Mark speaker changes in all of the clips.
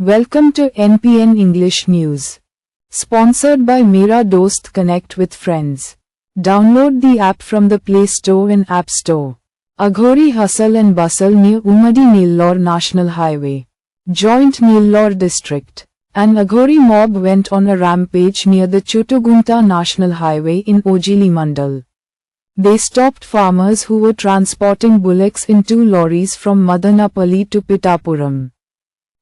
Speaker 1: Welcome to NPN English News. Sponsored by Meradost. Connect with friends. Download the app from the Play Store and App Store. Aghori hustle and bustle near Umadi Nellore National Highway. Joint Nellore district. An Aghori mob went on a rampage near the Chutugunta National Highway in Ojili Mandal. They stopped farmers who were transporting bullocks in 2 lorries from Madanapalli to Pittapuram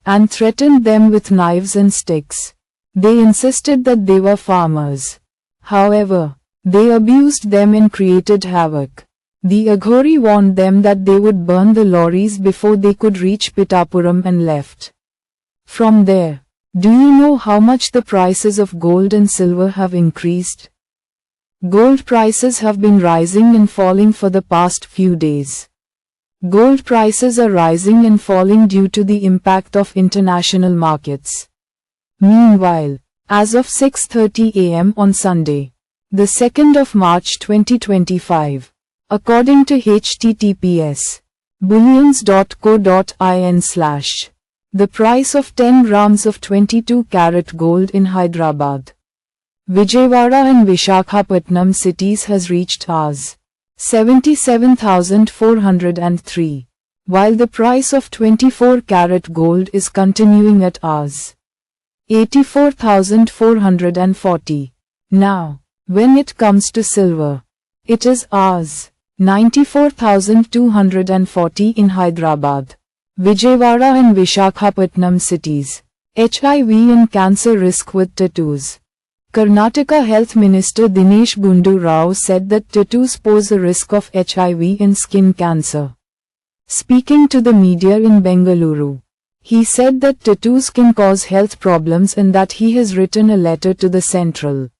Speaker 1: and threatened them with knives and sticks. They insisted that they were farmers. However, they abused them and created havoc. The Aghori warned them that they would burn the lorries before they could reach Pittapuram and left. From there, do you know how much the prices of gold and silver have increased? Gold prices have been rising and falling for the past few days. Gold prices are rising and falling due to the impact of international markets. Meanwhile, as of 6:30 am on Sunday, the 2nd of March 2025, according to https://bullions.co.in/, the price of 10 grams of 22-carat gold in Hyderabad, Vijayawada and Visakhapatnam cities has reached Rs. 77,403, while the price of 24-carat gold is continuing at Rs. 84,440. Now, when it comes to silver, it is Rs. 94,240 in Hyderabad, Vijayawada and Visakhapatnam cities. HIV and cancer risk with tattoos. Karnataka Health Minister Dinesh Gundu Rao said that tattoos pose a risk of HIV and skin cancer. Speaking to the media in Bengaluru, he said that tattoos can cause health problems and that he has written a letter to the central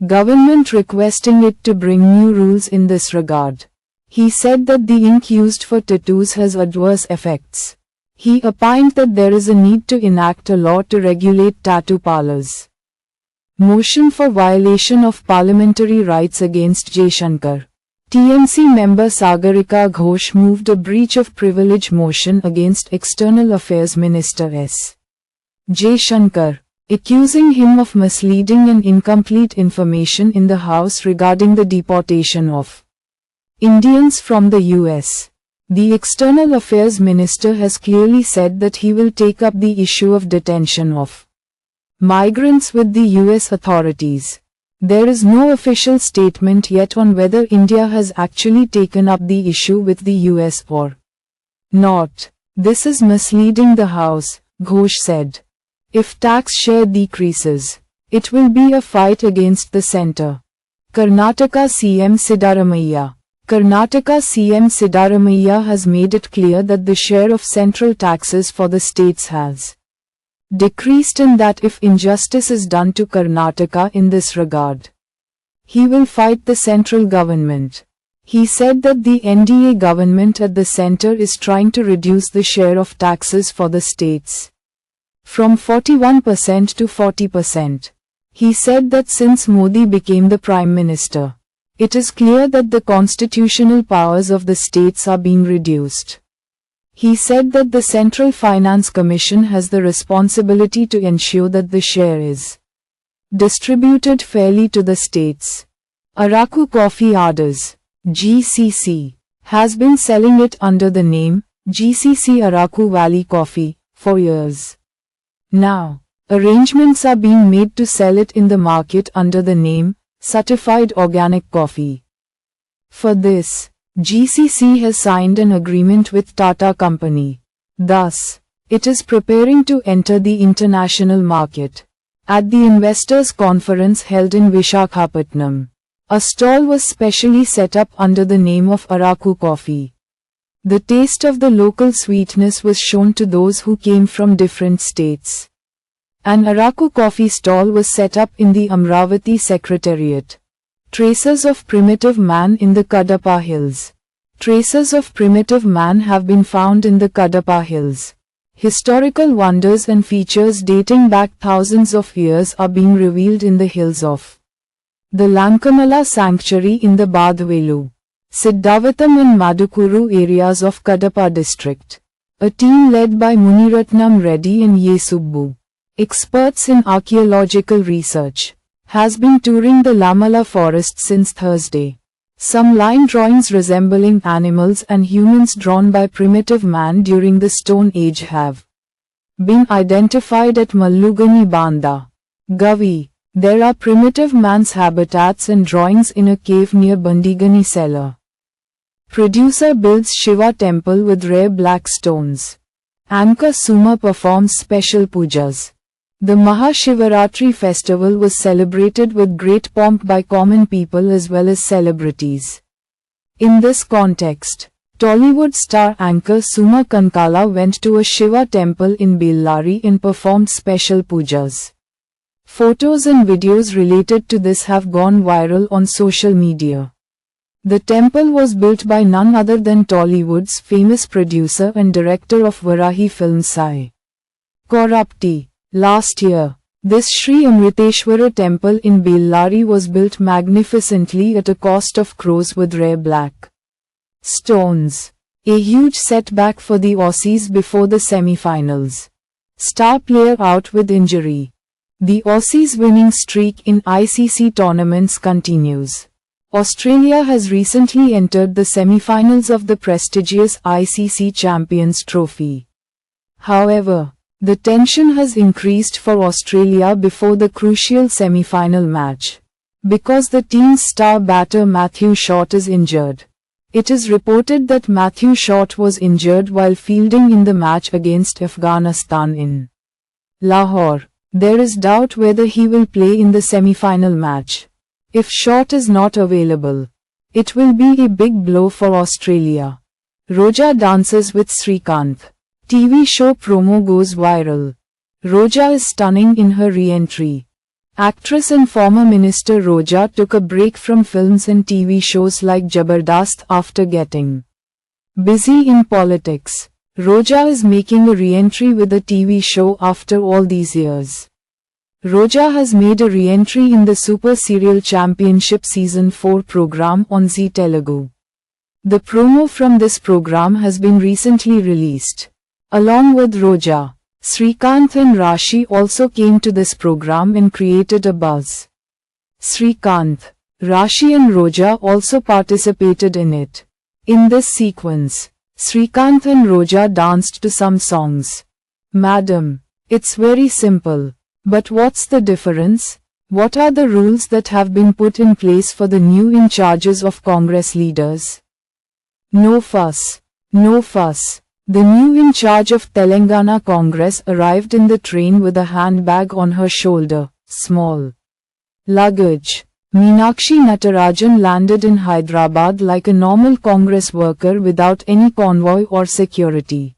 Speaker 1: government requesting it to bring new rules in this regard. He said that the ink used for tattoos has adverse effects. He opined that there is a need to enact a law to regulate tattoo parlors. Motion for violation of parliamentary rights against Jaishankar. TMC member Sagarika Ghosh moved a breach of privilege motion against External Affairs Minister S. Jaishankar, accusing him of misleading and incomplete information in the House regarding the deportation of Indians from the US. The External Affairs Minister has clearly said that he will take up the issue of detention of migrants with the US authorities. There is no official statement yet on whether India has actually taken up the issue with the US or not. This is misleading the House, Ghosh said. If tax share decreases, it will be a fight against the center. Karnataka CM Siddaramaiah. Karnataka CM Siddaramaiah has made it clear that the share of central taxes for the states has decreased and that if injustice is done to Karnataka in this regard, he will fight the central government. He said that the NDA government at the center is trying to reduce the share of taxes for the states from 41% to 40%. He said that since Modi became the Prime Minister, it is clear that the constitutional powers of the states are being reduced. He said that the Central Finance Commission has the responsibility to ensure that the share is distributed fairly to the states. Araku Coffee Orders, GCC, has been selling it under the name GCC Araku Valley Coffee for years. Now, arrangements are being made to sell it in the market under the name Certified Organic Coffee. For this, GCC has signed an agreement with Tata Company. Thus, it is preparing to enter the international market. At the investors' conference held in Visakhapatnam, a stall was specially set up under the name of Araku Coffee. The taste of the local sweetness was shown to those who came from different states. An Araku coffee stall was set up in the Amravati Secretariat. Traces of primitive man in the Kadapa Hills. Traces of primitive man have been found in the Kadapa Hills. Historical wonders and features dating back thousands of years are being revealed in the hills of the Lankamala Sanctuary in the Badvelu, Siddhavatam and Madukuru areas of Kadapa district. A team led by Muniratnam Reddy and Yesubbu, experts in archaeological research, has been touring the Lamala forest since Thursday. Some line drawings resembling animals and humans drawn by primitive man during the Stone Age have been identified at Mallugani Banda, Gavi. There are primitive man's habitats and drawings in a cave near Bandigani cellar. Producer builds Shiva temple with rare black stones. Anchor Suma performs special pujas. The Mahashivaratri festival was celebrated with great pomp by common people as well as celebrities. In this context, Tollywood star anchor Suma Kankala went to a Shiva temple in Bellary and performed special pujas. Photos and videos related to this have gone viral on social media. The temple was built by none other than Tollywood's famous producer and director of Varahi films Sai Korapti. Last year, this Sri Amriteshwara temple in Bellary was built magnificently at a cost of crores with rare black stones. A huge setback for the Aussies before the semi-finals. Star player out with injury. The Aussies' winning streak in ICC tournaments continues. Australia has recently entered the semi-finals of the prestigious ICC Champions Trophy. However, the tension has increased for Australia before the crucial semi-final match, because the team's star batter Matthew Short is injured. It is reported that Matthew Short was injured while fielding in the match against Afghanistan in Lahore. There is doubt whether he will play in the semi-final match. If Short is not available, it will be a big blow for Australia. Roja dances with Srikanth. TV show promo goes viral. Roja is stunning in her re-entry. Actress and former minister Roja took a break from films and TV shows like Jabardast after getting busy in politics. Roja is making a re-entry with a TV show after all these years. Roja has made a re-entry in the Super Serial Championship Season 4 program on Zee Telugu. The promo from this program has been recently released. Along with Roja, Srikanth and Rashi also came to this program and created a buzz. Srikanth, Rashi and Roja also participated in it. In this sequence, Srikanth and Roja danced to some songs. Madam, it's very simple. But what's the difference? What are the rules that have been put in place for the new in charges of Congress leaders? No fuss. No fuss. The new in charge of Telangana Congress arrived in the train with a handbag on her shoulder, small luggage. Meenakshi Natarajan landed in Hyderabad like a normal Congress worker without any convoy or security.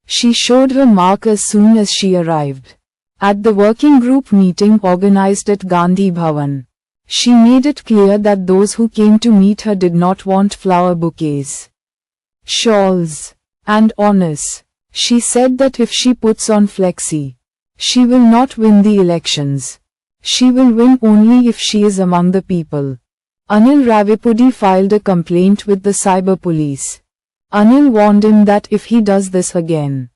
Speaker 1: She showed her mark as soon as she arrived. At the working group meeting organized at Gandhi Bhavan, she made it clear that those who came to meet her did not want flower bouquets, shawls, and honors. She said that if she puts on flexi, she will not win the elections. She will win only if she is among the people. Anil Ravipudi filed a complaint with the cyber police. Anil warned him that if he does this again.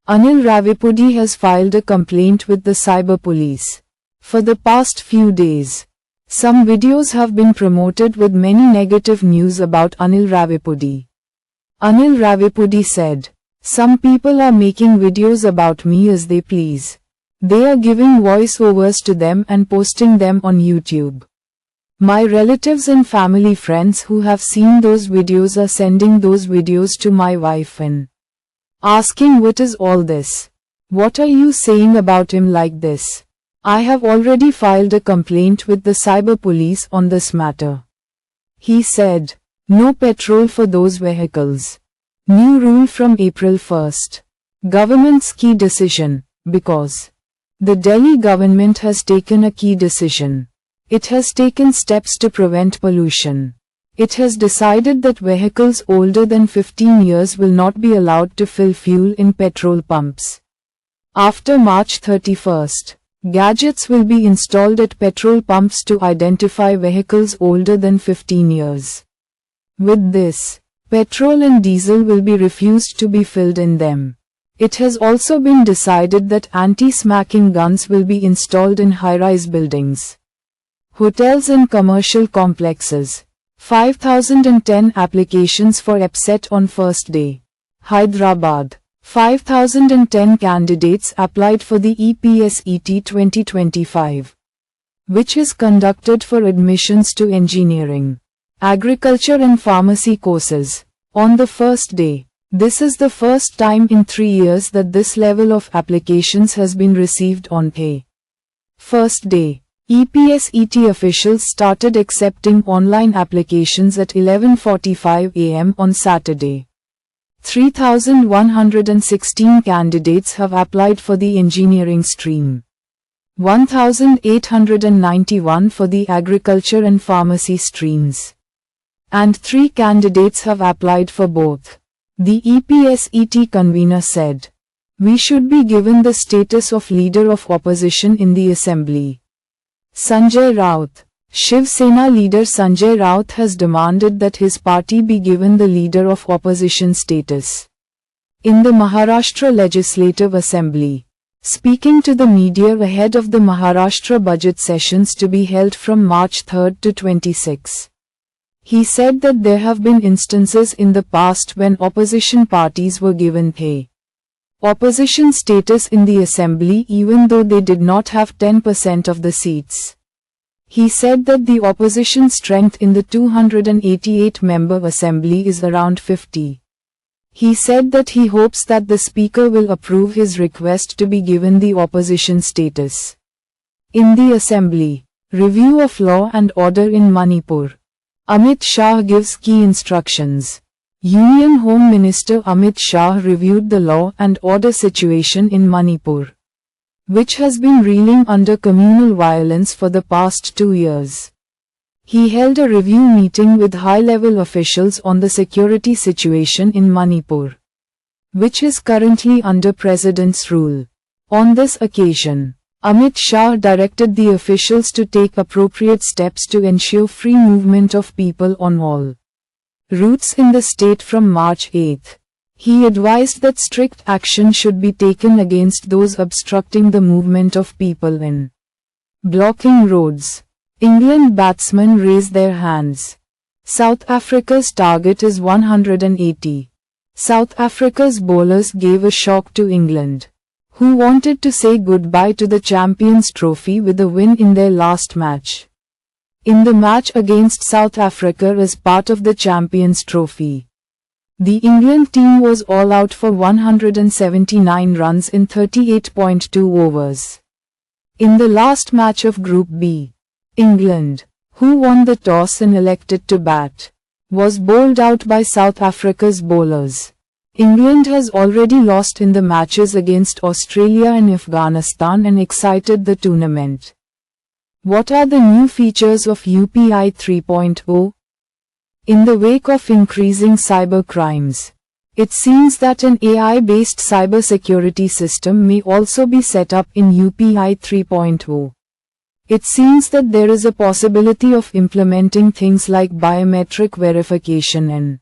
Speaker 1: Anil Ravipudi has filed a complaint with the cyber police. For the past few days, some videos have been promoted with many negative news about Anil Ravipudi. Anil Ravipudi said, "Some people are making videos about me as they please. They are giving voice-overs to them and posting them on YouTube. My relatives and family friends who have seen those videos are sending those videos to my wife and asking what is all this? What are you saying about him like this? I have already filed a complaint with the cyber police on this matter." He said, "No petrol for those vehicles. New rule from April 1st. Government's key decision, because the Delhi government has taken a key decision. It has taken steps to prevent pollution. It has decided that vehicles older than 15 years will not be allowed to fill fuel in petrol pumps. After March 31st, gadgets will be installed at petrol pumps to identify vehicles older than 15 years. With this, petrol and diesel will be refused to be filled in them. It has also been decided that anti-smacking guns will be installed in high-rise buildings, hotels and commercial complexes. 5,010 applications for EPSET on first day. Hyderabad. 5,010 candidates applied for the EPSET 2025, which is conducted for admissions to engineering, agriculture and pharmacy courses. On the first day, this is the first time in 3 years that this level of applications has been received on a first day. EPSET officials started accepting online applications at 11:45 am on Saturday. 3,116 candidates have applied for the engineering stream, 1,891 for the agriculture and pharmacy streams, and 3 candidates have applied for both. The EPSET convener said, "We should be given the status of leader of opposition in the assembly." Sanjay Raut. Shiv Sena leader Sanjay Raut has demanded that his party be given the leader of opposition status in the Maharashtra Legislative Assembly. Speaking to the media ahead of the Maharashtra budget sessions to be held from March 3 to 26, he said that there have been instances in the past when opposition parties were given opposition status in the assembly even though they did not have 10% of the seats. He said that the opposition strength in the 288-member assembly is around 50. He said that he hopes that the speaker will approve his request to be given the opposition status in the assembly. Review of law and order in Manipur. Amit Shah gives key instructions. Union Home Minister Amit Shah reviewed the law and order situation in Manipur, which has been reeling under communal violence for the past 2 years. He held a review meeting with high-level officials on the security situation in Manipur, which is currently under President's rule. On this occasion, Amit Shah directed the officials to take appropriate steps to ensure free movement of people on all routes in the state from March 8. He advised that strict action should be taken against those obstructing the movement of people in blocking roads. England batsmen raise their hands. South Africa's target is 180. South Africa's bowlers gave a shock to England, who wanted to say goodbye to the Champions Trophy with a win in their last match. In the match against South Africa as part of the Champions Trophy, the England team was all out for 179 runs in 38.2 overs. In the last match of Group B, England, who won the toss and elected to bat, was bowled out by South Africa's bowlers. England has already lost in the matches against Australia and Afghanistan and exited the tournament. What are the new features of UPI 3.0? In the wake of increasing cyber crimes, it seems that an AI-based cybersecurity system may also be set up in UPI 3.0. It seems that there is a possibility of implementing things like biometric verification and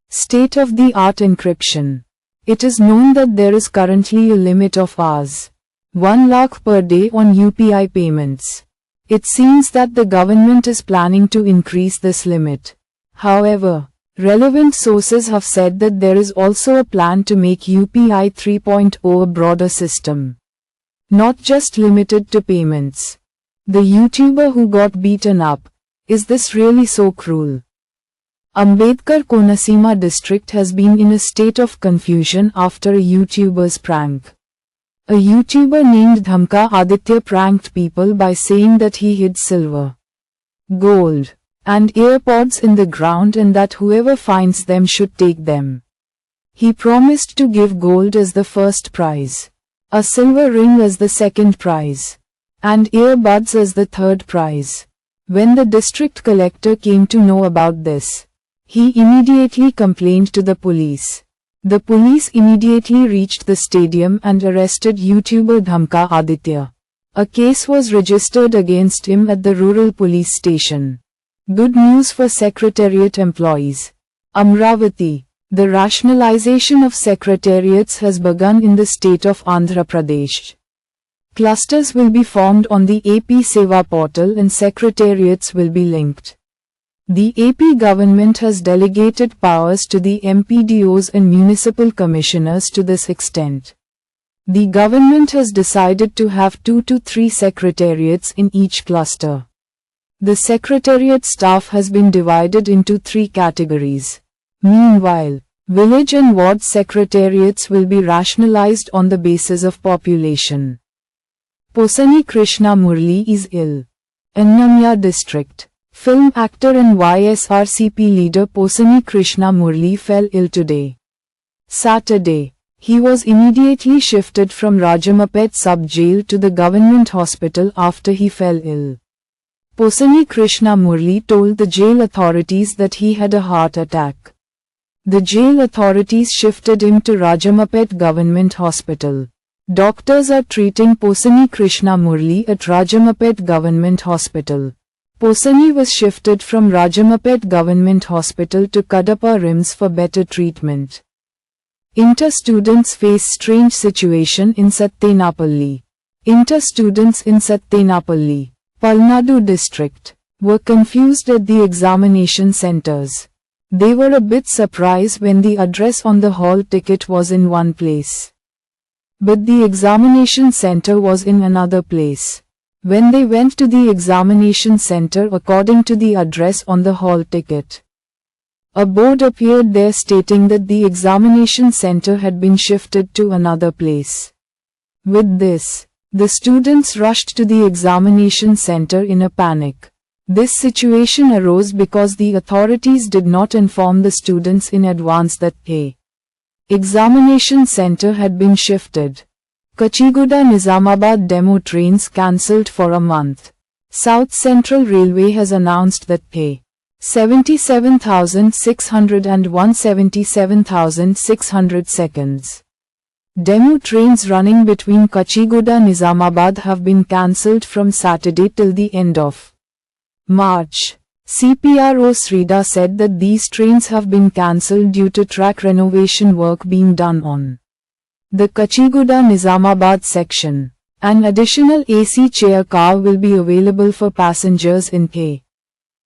Speaker 1: state-of-the-art encryption. It is known that there is currently a limit of Rs. 1 lakh per day on UPI payments. It seems that the government is planning to increase this limit. However, relevant sources have said that there is also a plan to make UPI 3.0 a broader system, not just limited to payments. The YouTuber who got beaten up. Is this really so cruel? Ambedkar Konaseema district has been in a state of confusion after a YouTuber's prank. A YouTuber named Dhamka Aditya pranked people by saying that he hid silver, gold, and AirPods in the ground and that whoever finds them should take them. He promised to give gold as the first prize, a silver ring as the second prize, and earbuds as the third prize. When the district collector came to know about this, he immediately complained to the police. The police immediately reached the stadium and arrested YouTuber Dhamka Aditya. A case was registered against him at the rural police station. Good news for Secretariat employees. Amravati. The rationalization of secretariats has begun in the state of Andhra Pradesh. Clusters will be formed on the AP Seva portal and secretariats will be linked. The AP government has delegated powers to the MPDOs and municipal commissioners to this extent. The government has decided to have 2 to 3 secretariats in each cluster. The secretariat staff has been divided into 3 categories. Meanwhile, village and ward secretariats will be rationalized on the basis of population. Posani Krishna Murli is ill. Annamya district. Film actor and YSRCP leader Posani Krishna Murli fell ill today. Saturday. He was immediately shifted from Rajamapet sub-jail to the government hospital after he fell ill. Posani Krishna Murli told the jail authorities that he had a heart attack. The jail authorities shifted him to Rajamapet Government Hospital. Doctors are treating Posani Krishna Murli at Rajamapet Government Hospital. Posani was shifted from Rajamapet Government Hospital to Kadapa RIMS for better treatment. Inter-students face strange situation in Satyenapalli. Inter-students in Satyenapalli, Palnadu district, were confused at the examination centers. They were a bit surprised when the address on the hall ticket was in one place. But the examination center was in another place. When they went to the examination center according to the address on the hall ticket, a board appeared there stating that the examination center had been shifted to another place. With this, the students rushed to the examination center in a panic. This situation arose because the authorities did not inform the students in advance that a examination center had been shifted. Kachiguda Nizamabad demo trains cancelled for a month. South Central Railway has announced that a 77,600 and 177,600 seconds demo trains running between Kachiguda Nizamabad have been cancelled from Saturday till the end of March. CPRO Srida said that these trains have been cancelled due to track renovation work being done on the Kachiguda Nizamabad section. An additional AC chair car will be available for passengers in a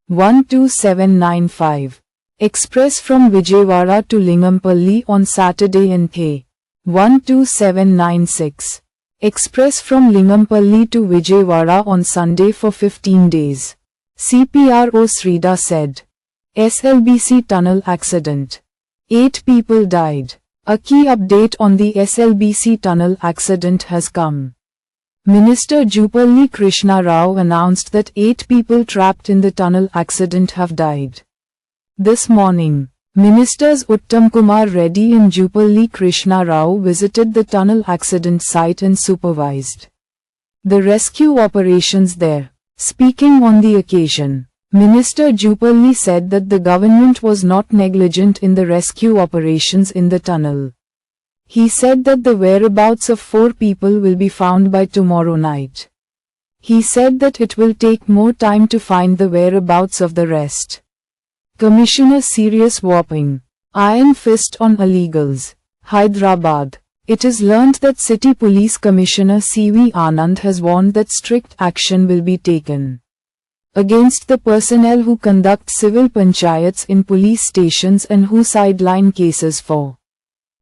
Speaker 1: 12795 express from Vijayawada to Lingampalli on Saturday and a 12796 express from Lingampalli to Vijayawada on Sunday for 15 days. CPRO Srida said. SLBC tunnel accident. 8 people died. A key update on the SLBC tunnel accident has come. Minister Jupalli Krishna Rao announced that 8 people trapped in the tunnel accident have died. This morning, Ministers Uttam Kumar Reddy and Jupalli Krishna Rao visited the tunnel accident site and supervised the rescue operations there. Speaking on the occasion, Minister Jupalli said that the government was not negligent in the rescue operations in the tunnel. He said that the whereabouts of 4 people will be found by tomorrow night. He said that it will take more time to find the whereabouts of the rest. Commissioner serious whopping. Iron fist on illegals. Hyderabad. It is learnt that City Police Commissioner C.V. Anand has warned that strict action will be taken against the personnel who conduct civil panchayats in police stations and who sideline cases for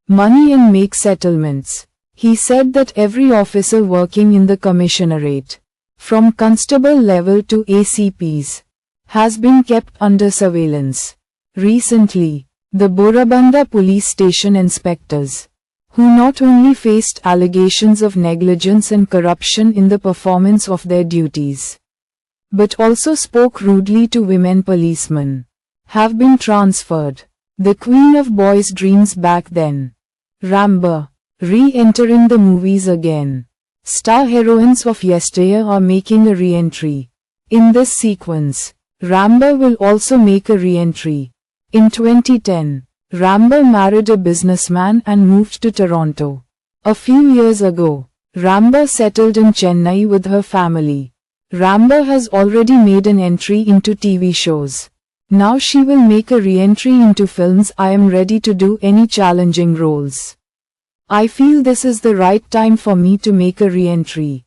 Speaker 1: money and make settlements. He said that every officer working in the commissionerate, from constable level to ACPs, has been kept under surveillance. Recently, the Borabanda police station inspectors, who not only faced allegations of negligence and corruption in the performance of their duties, but also spoke rudely to women policemen, have been transferred. The queen of boys' dreams back then. Ramba, re-entering the movies again. Star heroines of yesteryear are making a re-entry. In this sequence, Ramba will also make a re-entry. In 2010, Ramba married a businessman and moved to Toronto. A few years ago, Ramba settled in Chennai with her family. Ramba has already made an entry into TV shows. Now she will make a re-entry into films. I am ready to do any challenging roles. I feel this is the right time for me to make a re-entry.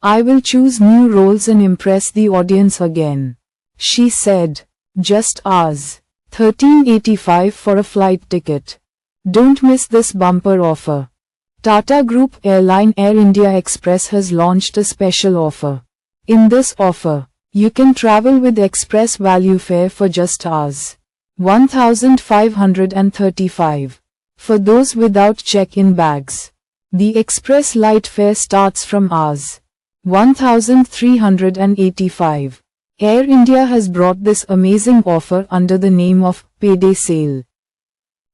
Speaker 1: I will choose new roles and impress the audience again. She said. Just Rs. 1385 for a flight ticket. Don't miss this bumper offer. Tata Group airline Air India Express has launched a special offer. In this offer, you can travel with express value fare for just Rs. 1535. For those without check-in bags, the express light fare starts from Rs. 1385. Air India has brought this amazing offer under the name of Payday Sale.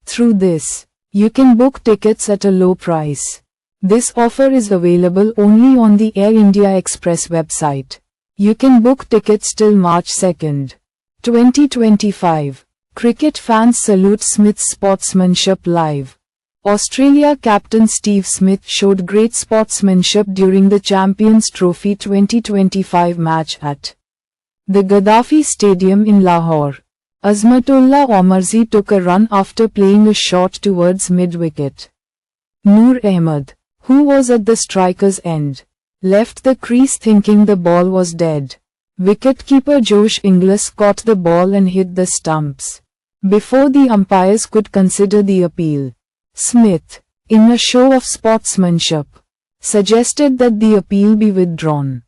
Speaker 1: Through this, you can book tickets at a low price. This offer is available only on the Air India Express website. You can book tickets till March 2nd, 2025. Cricket fans salute Smith's sportsmanship live. Australia captain Steve Smith showed great sportsmanship during the Champions Trophy 2025 match at the Gaddafi Stadium in Lahore. Azmatullah Omarzi took a run after playing a shot towards mid-wicket. Noor Ahmed, who was at the striker's end, left the crease thinking the ball was dead. Wicketkeeper Josh Inglis caught the ball and hit the stumps before the umpires could consider the appeal. Smith, in a show of sportsmanship, suggested that the appeal be withdrawn.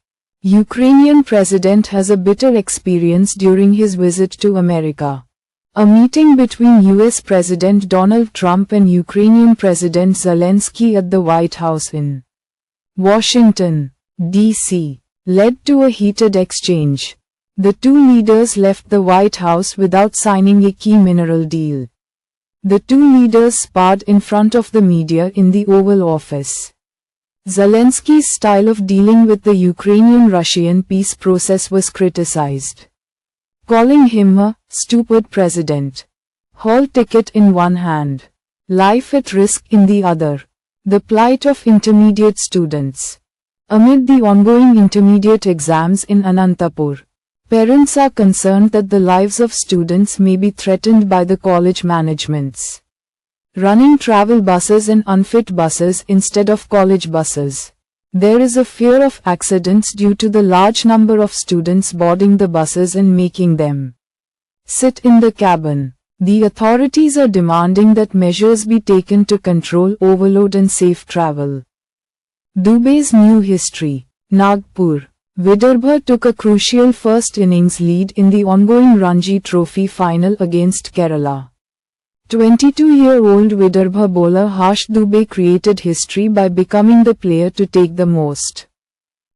Speaker 1: Ukrainian president has a bitter experience during his visit to America. A meeting between US President Donald Trump and Ukrainian President Zelensky at the White House in Washington, D.C., led to a heated exchange. The two leaders left the White House without signing a key mineral deal. The two leaders sparred in front of the media in the Oval Office. Zelensky's style of dealing with the Ukrainian-Russian peace process was criticized, calling him a stupid president. Hall ticket in one hand, life at risk in the other. The plight of intermediate students. Amid the ongoing intermediate exams in Anantapur, parents are concerned that the lives of students may be threatened by the college managements running travel buses and unfit buses instead of college buses. There is a fear of accidents due to the large number of students boarding the buses and making them sit in the cabin. The authorities are demanding that measures be taken to control overload and safe travel. Dubey's new history. Nagpur. Vidarbha took a crucial first innings lead in the ongoing Ranji Trophy final against Kerala. 22-year-old Vidarbha bowler Harsh Dubey created history by becoming the player to take the most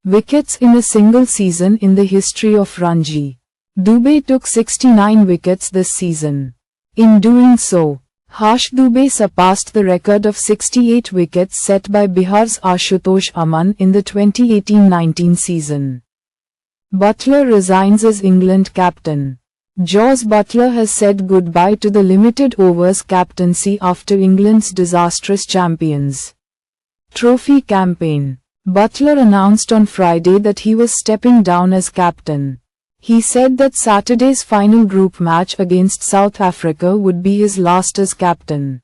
Speaker 1: wickets in a single season in the history of Ranji. Dubey took 69 wickets this season. In doing so, Harsh Dubey surpassed the record of 68 wickets set by Bihar's Ashutosh Aman in the 2018-19 season. Butler resigns as England captain. Jos Buttler has said goodbye to the limited overs captaincy after England's disastrous Champions Trophy campaign. Butler announced on Friday that he was stepping down as captain. He said that Saturday's final group match against South Africa would be his last as captain.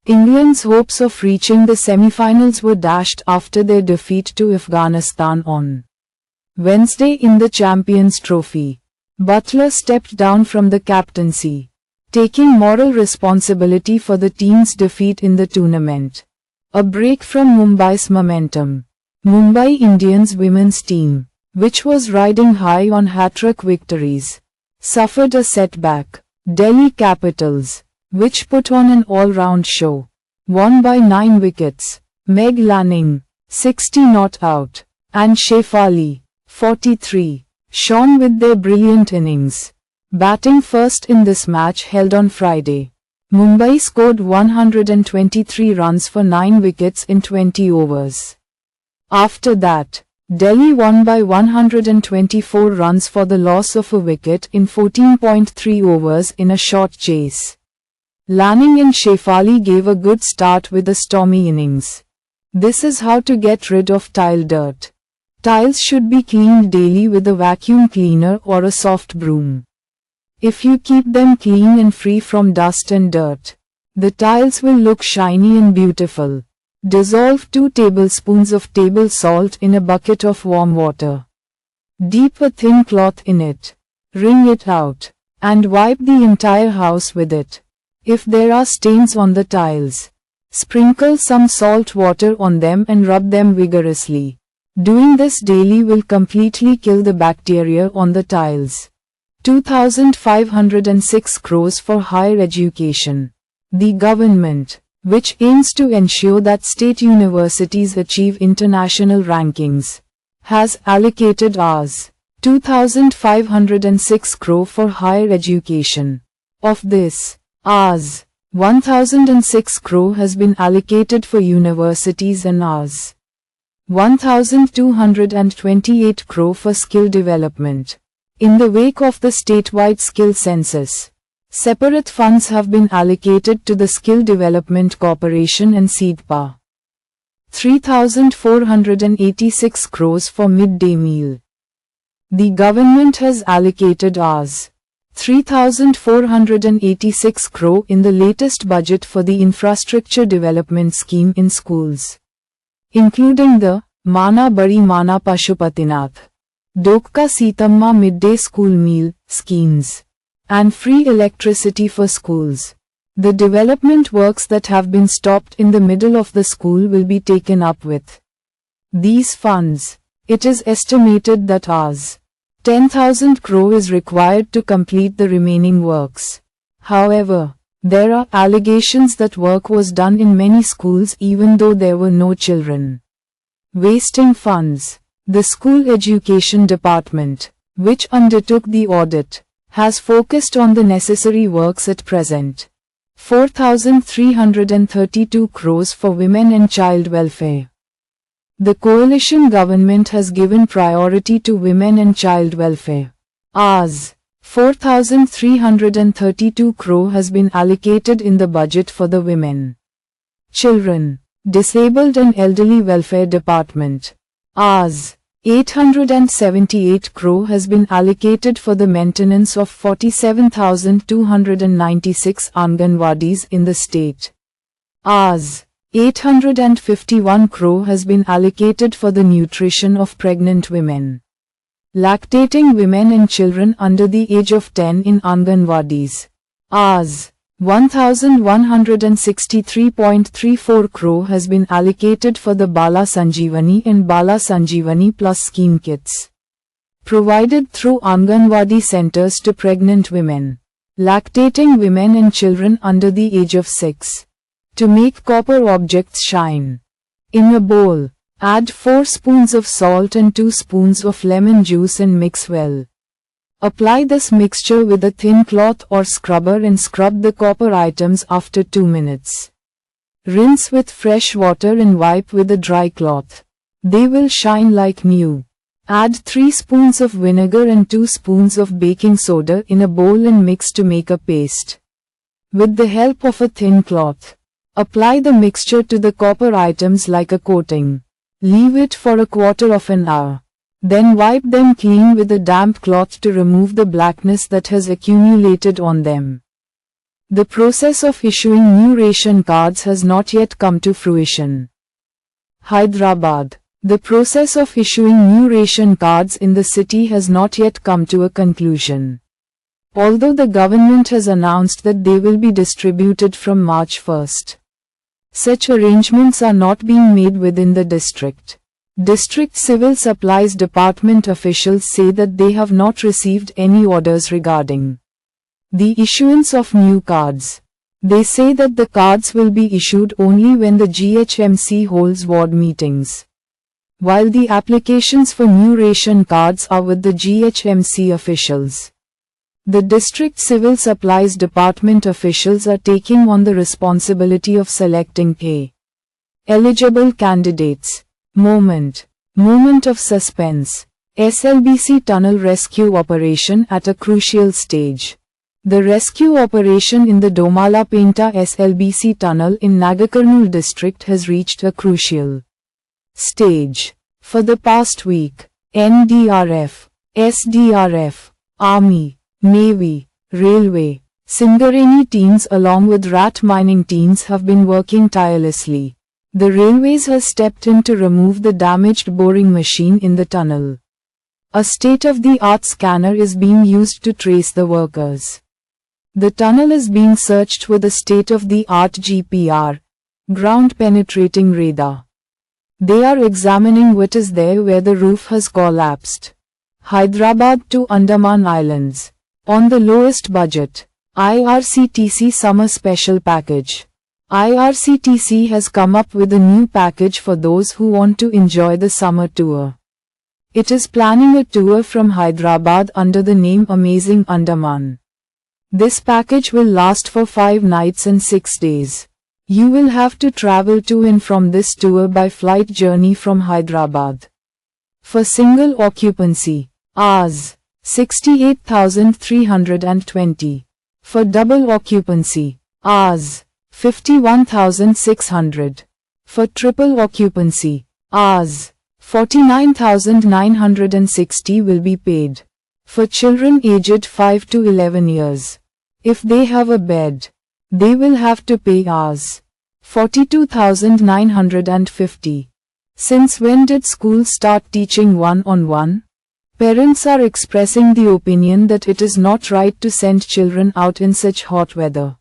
Speaker 1: England's hopes of reaching the semi-finals were dashed after their defeat to Afghanistan on Wednesday in the Champions Trophy. Butler stepped down from the captaincy, taking moral responsibility for the team's defeat in the tournament. A break from Mumbai's momentum. Mumbai Indians women's team, which was riding high on hat-trick victories, suffered a setback. Delhi Capitals, which put on an all-round show, won by 9 wickets. Meg Lanning, 60 not out, and Shefali, 43. shone with their brilliant innings. Batting first in this match held on Friday, Mumbai scored 123 runs for 9 wickets in 20 overs. After that, Delhi won by 124 runs for the loss of a wicket in 14.3 overs in a short chase. Lanning and Shefali gave a good start with a stormy innings. This is how to get rid of tile dirt. Tiles should be cleaned daily with a vacuum cleaner or a soft broom. If you keep them clean and free from dust and dirt, the tiles will look shiny and beautiful. Dissolve 2 tablespoons of table salt in a bucket of warm water. Dip a thin cloth in it. Wring it out, and wipe the entire house with it. If there are stains on the tiles, sprinkle some salt water on them and rub them vigorously. Doing this daily will completely kill the bacteria on the tiles. 2,506 crores for higher education. The government, which aims to ensure that state universities achieve international rankings, has allocated Rs. 2,506 crore for higher education. Of this, Rs. 1,006 crore has been allocated for universities and Rs. 1,228 crore for skill development. In the wake of the statewide skill census, separate funds have been allocated to the Skill Development Corporation and SEEDPA. 3,486 crores for midday meal. The government has allocated Rs. 3,486 crore in the latest budget for the infrastructure development scheme in schools, including the Mana Bari Mana Pashupatinath, Dokka Sitamma midday school meal schemes, and free electricity for schools. The development works that have been stopped in the middle of the school will be taken up with these funds. It is estimated that Rs. 10,000 crore is required to complete the remaining works. However, there are allegations that work was done in many schools even though there were no children. Wasting funds. The School Education Department, which undertook the audit, has focused on the necessary works at present. 4,332 crores for women and child welfare. The coalition government has given priority to women and child welfare. Rs. 4,332 crore has been allocated in the budget for the Women, Children, Disabled and Elderly Welfare Department. Rs. 878 crore has been allocated for the maintenance of 47,296 Anganwadis in the state. Rs. 851 crore has been allocated for the nutrition of pregnant women, lactating women and children under the age of 10 in Anganwadis. Rs. 1,163.34 crore has been allocated for the Bala Sanjeevani and Bala Sanjeevani Plus scheme kits, provided through Anganwadi centers to pregnant women, lactating women and children under the age of 6. To make copper objects shine. In a bowl, add 4 spoons of salt and 2 spoons of lemon juice and mix well. Apply this mixture with a thin cloth or scrubber and scrub the copper items after 2 minutes. Rinse with fresh water and wipe with a dry cloth. They will shine like new. Add 3 spoons of vinegar and 2 spoons of baking soda in a bowl and mix to make a paste. With the help of a thin cloth, apply the mixture to the copper items like a coating. Leave it for a quarter of an hour. Then wipe them clean with a damp cloth to remove the blackness that has accumulated on them. The process of issuing new ration cards has not yet come to fruition. Hyderabad. The process of issuing new ration cards in the city has not yet come to a conclusion. Although the government has announced that they will be distributed from March 1st. Such arrangements are not being made within the district. District Civil Supplies Department officials say that they have not received any orders regarding the issuance of new cards. They say that the cards will be issued only when the GHMC holds ward meetings, while the applications for new ration cards are with the GHMC officials. The District Civil Supplies Department officials are taking on the responsibility of selecting eligible candidates. Moment of suspense. SLBC tunnel rescue operation at a crucial stage. The rescue operation in the Domala Penta SLBC tunnel in Nagakarnool district has reached a crucial stage. For the past week, NDRF, SDRF, Army, Navy, Railway. Singareni teams along with rat mining teams have been working tirelessly. The railways has stepped in to remove the damaged boring machine in the tunnel. A state-of-the-art scanner is being used to trace the workers. The tunnel is being searched with a state-of-the-art GPR, ground-penetrating radar. They are examining what is there where the roof has collapsed. Hyderabad to Andaman Islands. On the lowest budget. IRCTC Summer Special Package. IRCTC has come up with a new package for those who want to enjoy the summer tour. It is planning a tour from Hyderabad under the name Amazing Andaman. This package will last for 5 nights and 6 days. You will have to travel to and from this tour by flight journey from Hyderabad. For single occupancy, Rs. 68,320. For double occupancy, Rs. 51,600. For triple occupancy, Rs. 49,960 will be paid. For children aged 5 to 11 years. If they have a bed, they will have to pay Rs. 42,950. Since when did schools start teaching one-on-one? Parents are expressing the opinion that it is not right to send children out in such hot weather.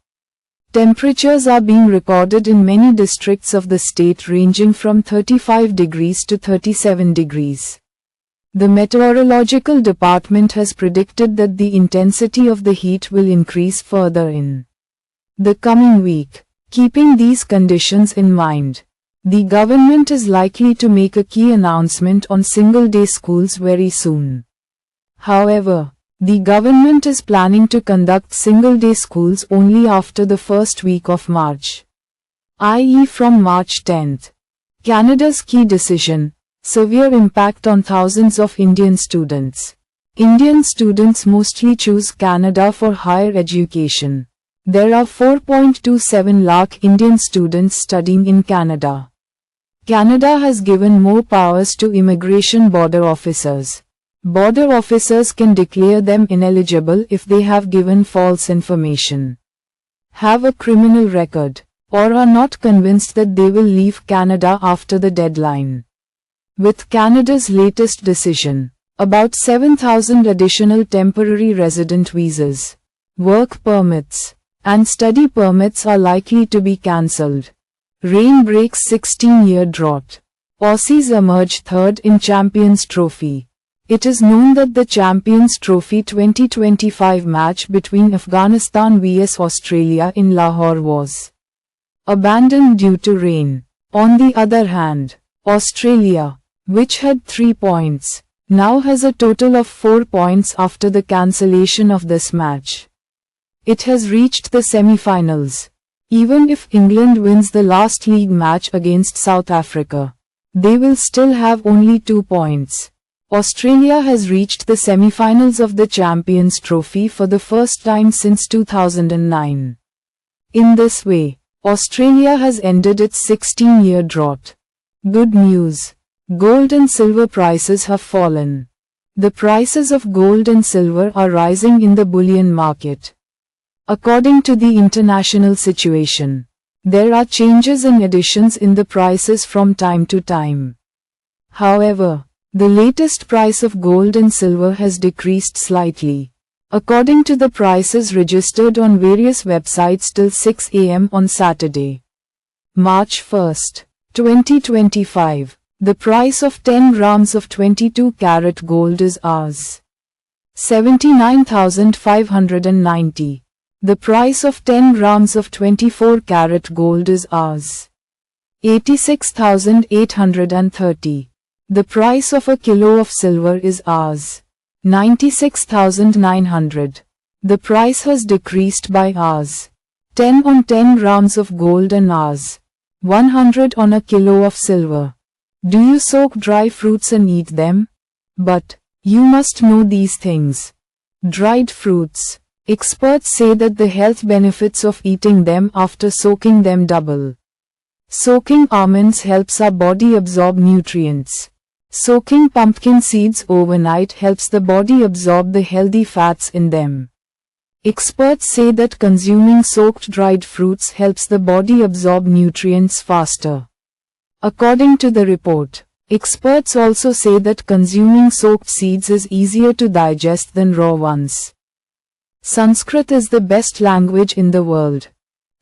Speaker 1: Temperatures are being recorded in many districts of the state ranging from 35 degrees to 37 degrees. The meteorological department has predicted that the intensity of the heat will increase further in the coming week. Keeping these conditions in mind, the government is likely to make a key announcement on single-day schools very soon. However, the government is planning to conduct single-day schools only after the first week of March, i.e. from March 10th. Canada's key decision, severe impact on thousands of Indian students. Indian students mostly choose Canada for higher education. There are 4.27 lakh Indian students studying in Canada. Canada has given more powers to immigration border officers. Border officers can declare them ineligible if they have given false information, have a criminal record, or are not convinced that they will leave Canada after the deadline. With Canada's latest decision, about 7,000 additional temporary resident visas, work permits, and study permits are likely to be cancelled. Rain breaks 16-year drought. Aussies emerge third in Champions Trophy. It is known that the Champions Trophy 2025 match between Afghanistan vs Australia in Lahore was abandoned due to rain. On the other hand, Australia, which had 3 points, now has a total of 4 points after the cancellation of this match. It has reached the semi-finals. Even if England wins the last league match against South Africa, they will still have only 2 points. Australia has reached the semi-finals of the Champions Trophy for the first time since 2009. In this way, Australia has ended its 16-year drought. Good news. Gold and silver prices have fallen. The prices of gold and silver are rising in the bullion market. According to the international situation, there are changes and additions in the prices from time to time. However, the latest price of gold and silver has decreased slightly. According to the prices registered on various websites till 6 a.m. on Saturday, March 1, 2025, the price of 10 grams of 22-carat gold is Rs. 79,590. The price of 10 grams of 24-carat gold is Rs. 86,830. The price of a kilo of silver is Rs. 96,900. The price has decreased by Rs. 10 on 10 grams of gold and Rs. 100 on a kilo of silver. Do you soak dry fruits and eat them? But you must know these things. Dried fruits. Experts say that the health benefits of eating them after soaking them double. Soaking almonds helps our body absorb nutrients. Soaking pumpkin seeds overnight helps the body absorb the healthy fats in them. Experts say that consuming soaked dried fruits helps the body absorb nutrients faster. According to the report, experts also say that consuming soaked seeds is easier to digest than raw ones. Sanskrit is the best language in the world.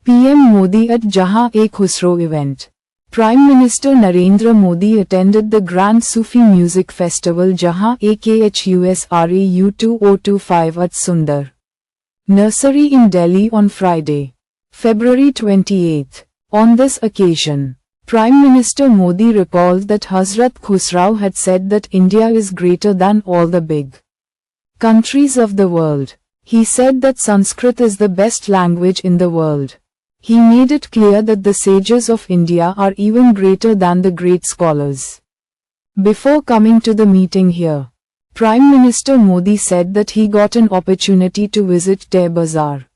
Speaker 1: PM Modi at Jahan-e-Khusro event. Prime Minister Narendra Modi attended the Grand Sufi Music Festival Jahan-e-Khusrau 2025 at Sundar Nursery in Delhi on Friday, February 28. On this occasion, Prime Minister Modi recalled that Hazrat Khusrau had said that India is greater than all the big countries of the world. He said that Sanskrit is the best language in the world. He made it clear that the sages of India are even greater than the great scholars. Before coming to the meeting here, Prime Minister Modi said that he got an opportunity to visit Teh Bazaar.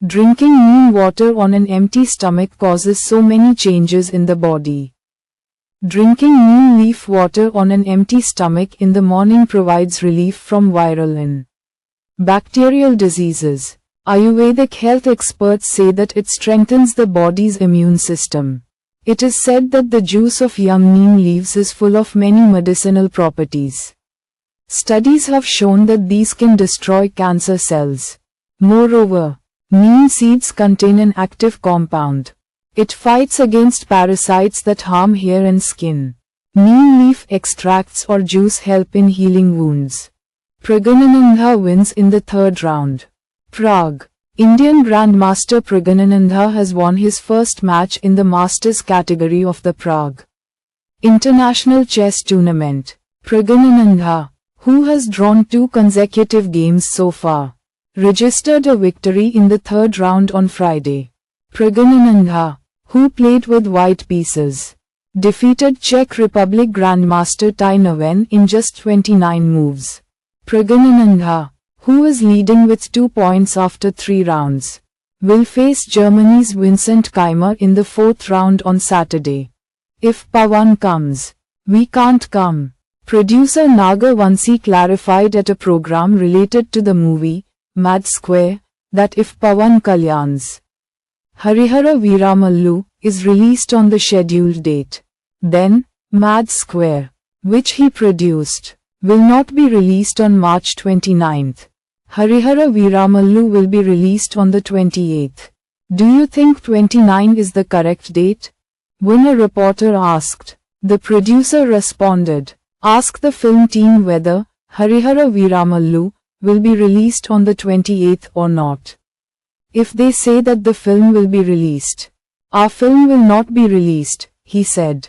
Speaker 1: Drinking neem water on an empty stomach causes so many changes in the body. Drinking neem leaf water on an empty stomach in the morning provides relief from viral and bacterial diseases. Ayurvedic health experts say that it strengthens the body's immune system. It is said that the juice of young neem leaves is full of many medicinal properties. Studies have shown that these can destroy cancer cells. Moreover, neem seeds contain an active compound. It fights against parasites that harm hair and skin. Neem leaf extracts or juice help in healing wounds. Praggnanandha wins in the third round. Prague. Indian Grandmaster Praggnanandha has won his first match in the Masters category of the Prague International Chess Tournament. Praggnanandha, who has drawn 2 consecutive games so far, registered a victory in the third round on Friday. Praggnanandha, who played with white pieces, defeated Czech Republic Grandmaster Tijneven in just 29 moves. Praggnanandha, who is leading with 2 points after 3 rounds, will face Germany's Vincent Keimer in the 4th round on Saturday. If Pawan comes, we can't come. Producer Naga Vansi clarified at a program related to the movie, Mad Square, that if Pawan Kalyan's Harihara Veeramallu is released on the scheduled date, then Mad Square, which he produced, will not be released on March 29th. Harihara Veeramallu will be released on the 28th. Do you think 29 is the correct date? When a reporter asked, the producer responded, ask the film team whether Harihara Veeramallu will be released on the 28th or not. If they say that the film will be released, our film will not be released, he said.